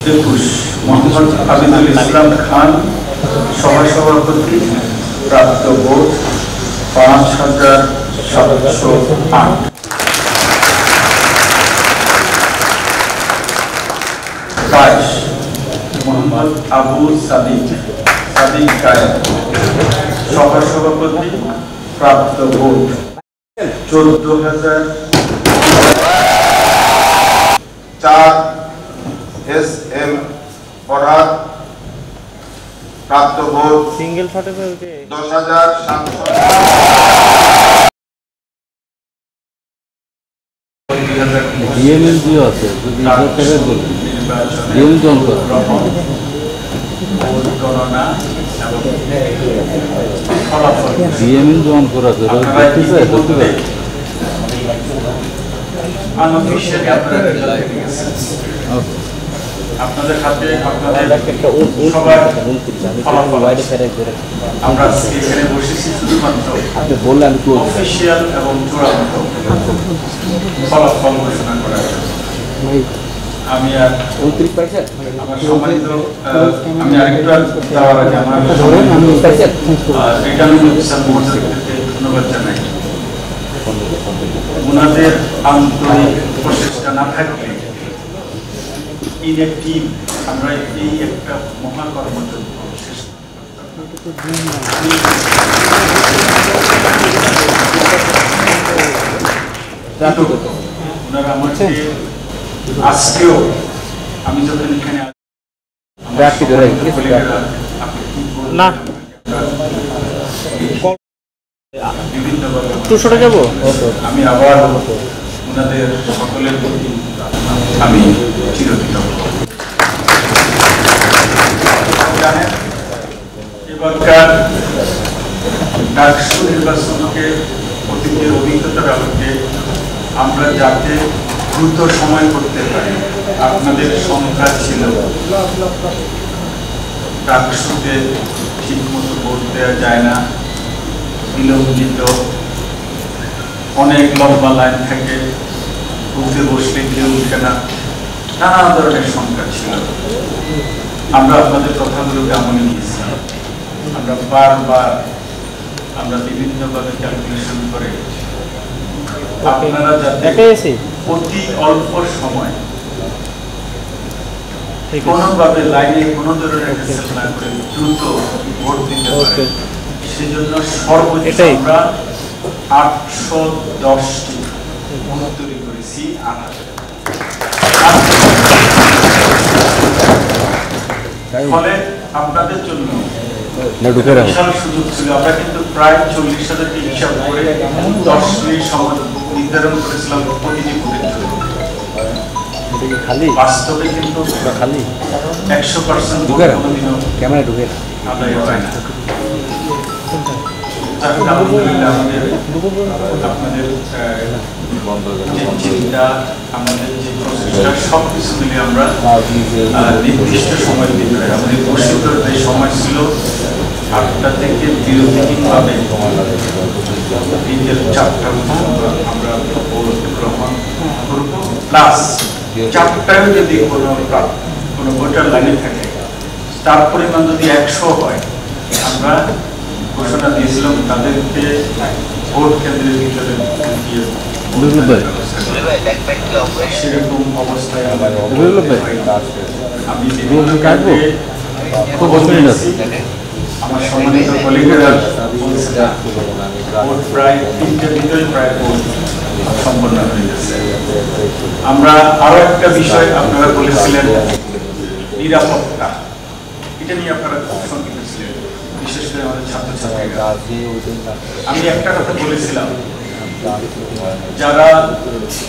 মোহাম্মদ আবিদুল ইসলাম খান সভাপতি, প্রাপ্ত ভোট ৫,৭০৮। মোহাম্মদ আবু সাদিক গায়েব সভাপতি, প্রাপ্ত ভোট ১৪,০০০। এস এম ফরহাদ, প্রাপ্ত ভোট সিঙ্গেল শটে ১০,৭০০। ডিএমএলজিও আছে, যদি ডিএমএল জন করা ডিএমএল জন করা আছে আপনাদের হাতে আমরা এখানে বসেছি শুধুমাত্র অফিসিয়াল এবং চূড়ান্ত ফলাফল ঘোষণা করার জন্য। আমি আর আমার সম্মানিত আমি আরেকটু যাওয়ার আগে আমার ধন্যবাদ জানাই। ওনাদের আন্তরিক প্রচেষ্টা না থাকলে ইন এ টিম আমরা এই একটা মহাকর্মযজ্ঞ শেষ ওনারা আমাকে আজকেও আমি যখন এখানে না বিভিন্নভাবে যাবো আমি আবার ওনাদের সকলের প্রতি আমি চিরকৃতজ্ঞ। জানেন, এবারকার ডাকসু নির্বাচনকে অতীতের অভিজ্ঞতার আলোকে আমরা যাতে দ্রুত সময় করতে পারি, আপনাদের সংখ্যা ছিল ডাকসুতে ঠিক মতো ভোট দেওয়া যায় না, বিলম্বিত, অনেক লম্বা লাইন থাকে, বুথে বসলে কেউ উঠে না, নানা ধরনের সংখ্যা ছিল। আমরা আপনাদের কথাগুলোকে আমলে নিয়েছিলাম। আমরা বারবার আমরা বিভিন্নভাবে ক্যালকুলেশন করে আপনারা যাতে অতি অল্প সময় কোনোভাবে লাইনে কোনো ধরনের ক্যান্সেল না করে দ্রুত ভোট দিতে পারে, সেজন্য সর্বোচ্চ আমরা ৮১০টি তৈরি করেছি। ফলে আপনাদের জন্য বিশাল সুযোগ ছিল। আমরা কিন্তু প্রায় ৪০,০০০টি হিসাব করে ১০ মিনিট সময় নির্ধারণ করেছিলাম প্রতিটি ভোটের জন্য। বাস্তবে কিন্তু ১০০% কোনোদিনও আমরা পাই না। আলহামদুলিল্লাহ আপনাদের যে চিন্তা, আমাদের যে প্রচেষ্টা, সবকিছু মিলে আমরা নির্দিষ্ট সময়ের ভিতরে আমাদের ঘোষিত যে সময় ছিল ৮টা থেকে বিরতিহীনভাবে বিকেল ৪টা পর্যন্ত আমরা ভোট গ্রহণ করব। প্লাস ৪টায় যদি কোনো ভোটার লাইনে থাকে, তার পরিমাণ যদি ১০০ হয়, আমরা ঘোষণা দিয়েছিলাম তাদেরকে ভোট কেন্দ্রের ভিতরে সেরকম অবস্থায় আমি আমার সম্মানিত কলিগেরা বলছিলাম ভোট প্রায় ৩টার ভিতরে প্রায় ভোট সম্পন্ন হয়ে গেছে। আমরা আরো একটা বিষয় আপনারা বলেছিলেন, নিরাপত্তা, এটা নিয়ে আপনারা খুব শঙ্কিত ছিলেন, বিশেষ করে আমাদের ছাত্রছাত্রীরা। আমি একটা কথা বলেছিলাম, যারা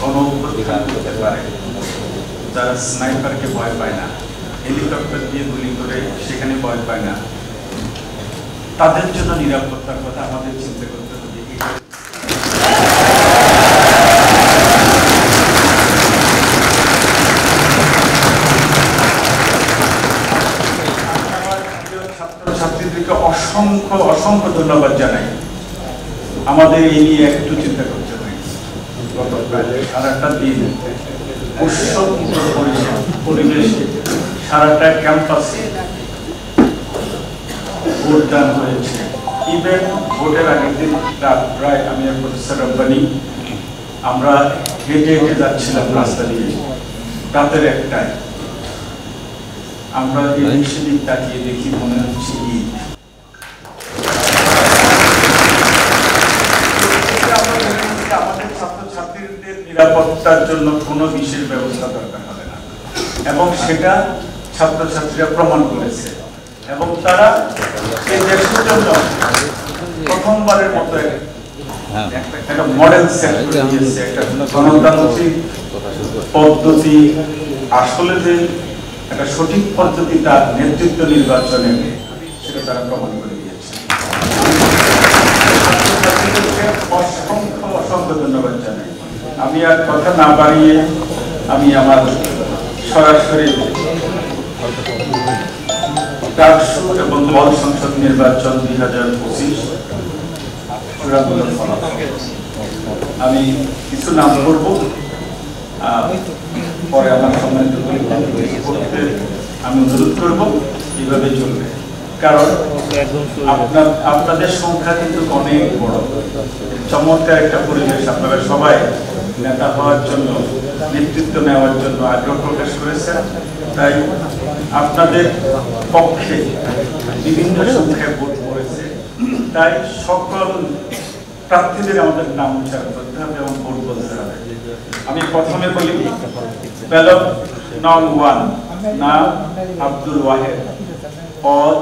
গণ-অভ্যুত্থান করতে পারে, যারা স্নাইপারকে ভয় পায় না, হেলিকপ্টার দিয়ে গুলি করে সেখানে ভয় পায় না, তাদের জন্য নিরাপত্তার কথা আমাদের চিন্তা করতে হবে। ছাত্রছাত্রীদেরকে অসংখ্য ধন্যবাদ জানাই। আমাদের এই নিয়ে একটু চিন্তা করতে হয়। গত প্রায় সারাটা দিন উৎসব পরিবেশে সারাটা ক্যাম্পাসে ভোটদান হয়েছে। ইভেন ভোটের আগের দিন প্রায় আমি আর প্রফেসর রব্বানি আমরা হেঁটে হেঁটে যাচ্ছিলাম রাস্তা দিয়ে রাতের একটায়। আমরা এদিক সেদিক তাকিয়ে দেখি মনে হচ্ছে ঈদ। আমাদের ছাত্রছাত্রীদের নিরাপত্তার জন্য কোনো বিশেষ ব্যবস্থা দরকার হবে না, এবং সেটা ছাত্রছাত্রীরা প্রমাণ করেছে। এবং তারা এই দেশের জন্য প্রথমবারের মতো একটা মডেল সেট করে দিয়েছে, একটা গণতান্ত্রিক পদ্ধতি, আসলে যে একটা সঠিক পদ্ধতি তার নেতৃত্ব নির্বাচনে সেটা তারা প্রমাণ করে দিয়েছে। অসংখ্য ধন্যবাদ জানাই। আমি আর কথা না বাড়িয়ে আমি আমার সরাসরি ডাকসু এবং দল সংসদ নির্বাচন 2025 আমি কিছু নাম করব, পরে আমার সম্মানিত আমি অনুরোধ করব এইভাবে চলবে, কারণ আপনাদের সংখ্যা কিন্তু অনেক বড়। চমৎকার একটা পরিবেশ, আপনারা সবাই নেতা হওয়ার জন্য, নেতৃত্ব নেওয়ার জন্য আগ্রহ প্রকাশ করেছেন। তাই আপনাদের পক্ষে বিভিন্ন সংখ্যায় ভোট পড়েছে, তাই সকল প্রার্থীদের আমাদের নাম উচ্চারণ করতে হবে এবং ভোট বলতে হবে। আমি প্রথমে বলি ব্যালট নং 1, নাম আব্দুল ওয়াহেদ, পদ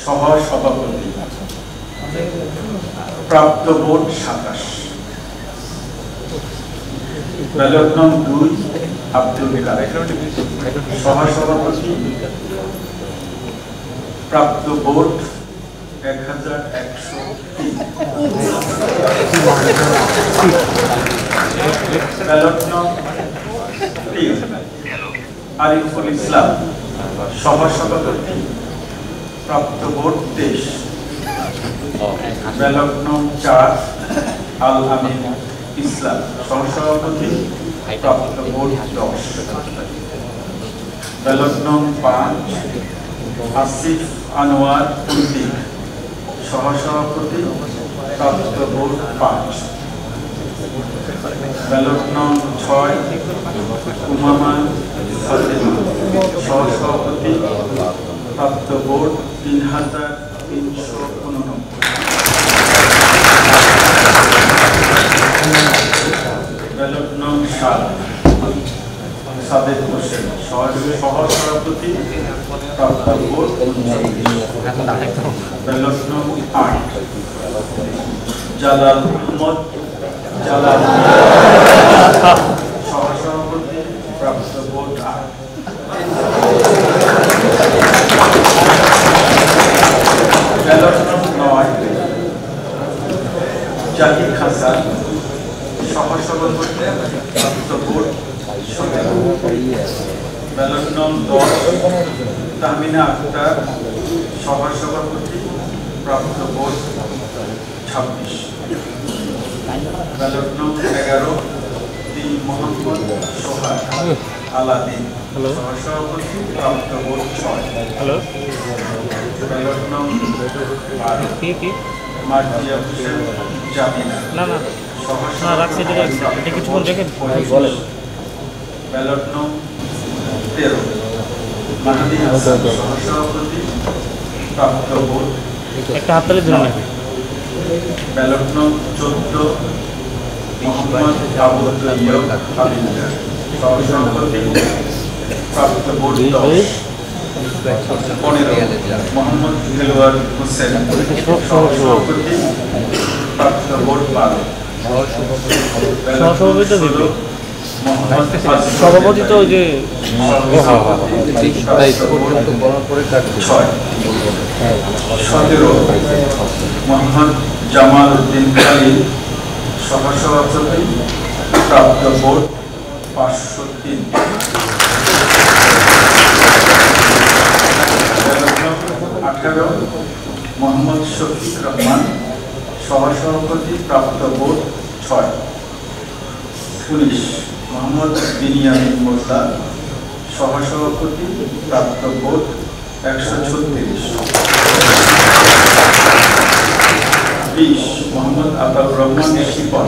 সহ সভাপতি, প্রাপ্ত ভোট 27। ব্যালট নং 2 আব্দুল কাদের, সহ সভাপতি, প্রাপ্ত ভোট 1103। ব্যালট নং 3 আরিফুল ইসলাম, সহ সভাপতি, প্রাপ্ত ভোট 23। ব্যালট নং 4 আল আমিন ইসলাম, সহ সভাপতি, প্রাপ্ত ভোট 10। ব্যালট নং 5 আসিফ আনোয়ার কুলদীপ, সহ সভাপতি, প্রাপ্ত ভোট 5। ব্যালট নং 6 উমামা ফাতেমা, সহ সভাপতি, প্রাপ্ত ভোট 3389। ব্যালট নং 7 সাদেক হোসেন, সহ সভাপতি, প্রাপ্ত ভোট 39। ব্যালট নং 8 জালাল আহমদ জালাল, সহ সভাপতি, প্রাপ্ত ভোট 8। ব্যালট নং 9 জাহিদ হাসান, সহ সভাপতি, প্রাপ্ত ভোট 17। ব্যালট নং 10 তাহমিনা আক্তার, সহ সভাপতি, প্রাপ্ত ভোট 26। ব্যালট নং 11 দিন মোহাম্মদ সোহাগ আলাদিন, সহ সভাপতি, প্রাপ্ত ভোট 6। ব্যালট নং 12 মার্জিয়া হোসেন জামিনা, সহ সভাপতি, ব্যালট নং 13 মাহাদি হাসান, সহ সভাপতি, প্রাপ্ত ভোট 9। ব্যালট নং 14 মোহাম্মদ আবু তৈয়ব হাবিবুল্লাহ, সহ সভাপতি, প্রাপ্ত ভোট 10। 15 মোহাম্মদ দেলোয়ার হোসেন, সহ সভাপতি, প্রাপ্ত ভোট 12। সভাপতি তো যে 17 মোহাম্মদ জামাল উদ্দিন খালিদ, সহ সভাপতি, প্রাপ্ত ভোট 503। 18 মোহাম্মদ শফিক রহমান, সহ সভাপতি, প্রাপ্ত ভোট 6। 19 মোহাম্মদ বিনিয়ামিন মোল্লা, সহসভাপতি প্রাপ্ত ভোট 136। 20 মোহাম্মদ আতাউর রহমান শিপন,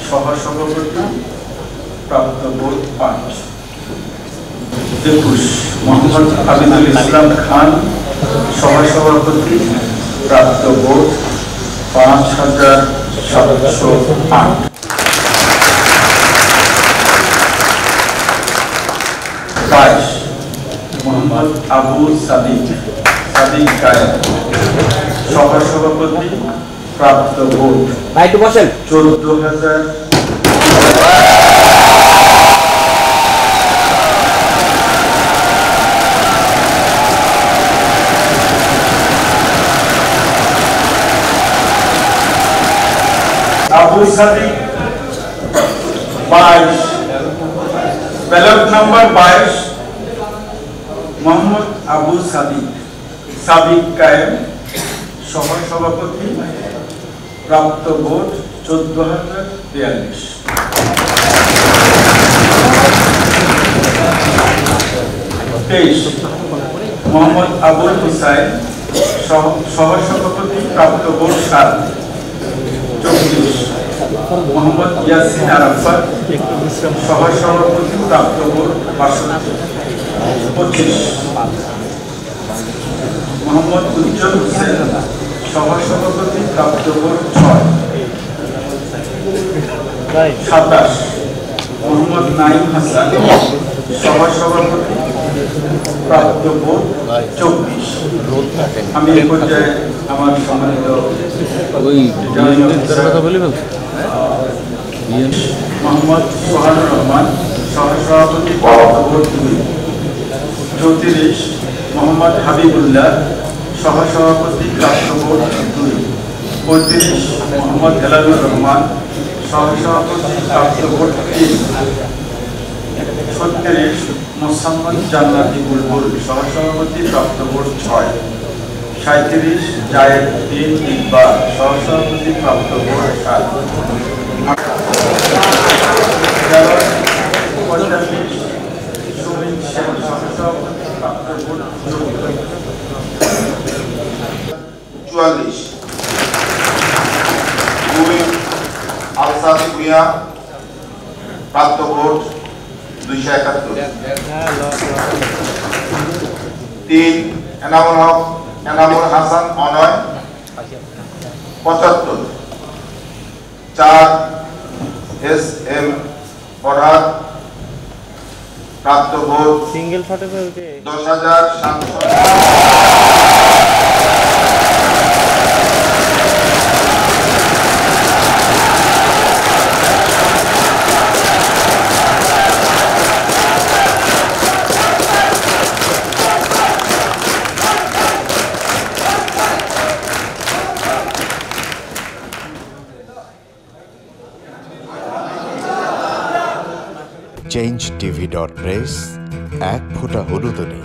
সহসভাপতি প্রাপ্ত ভোট 5। 21 মোহাম্মদ আবিদুল ইসলাম খান, সহসভাপতি প্রাপ্ত ভোট 5708। 22 মোহাম্মদ আবু সাদিক কায়েম, সহসভাপতি প্রাপ্ত ভোট 14,000। আবু সাদিক 22, ব্যালট নাম্বার 22 মোহাম্মদ আবু সাদিক কায়েম, সহসভাপতি প্রাপ্ত ভোট 14,042। 23 মোহাম্মদ আবুল হুসাইন, সহসভাপতি প্রাপ্ত ভোট 7। 24 মোহাম্মদ ইয়াসিন আরাফাত, সহসভাপতি প্রাপ্ত ভোট 62। 25 মোহাম্মদ উজ্জ্বল হোসেন, সহসভাপতি প্রাপ্ত ভোট 6। 27 মোহাম্মদ নাইম হাসান, সহসভাপতি প্রাপ্ত ভোট 24। আমি এই পর্যায়ে আমার সম্মানিত মোহাম্মদ সোহানুর রহমান, সহসভাপতি প্রাপ্ত ভোট 2। 34 মোহাম্মদ হাবিবুল্লাহ, সহসভাপতি প্রাপ্ত ভোট 2। 35 মোহাম্মদ হেলালুর রহমান, সহসভাপতি প্রাপ্ত ভোট 3। 36 মোসাম্মদ জান্নাতি বুলবুল, সহসভাপতি প্রাপ্ত ভোট 6। 37 জায়েদ বিন ইকবাল, সহসভাপতি প্রাপ্ত ভোট 7। 45 সুমিন সেন, সহসভাপতি প্রাপ্ত ভোট 44 2 আলসাদ ভুঁইয়া, প্রাপ্ত vote 271। 3 Enamul Hasan Anoy, 75। 4 S M Farhad, প্রাপ্ত ভোট 10,700। change tv.press এক ফোঁটা হলুদ নেই।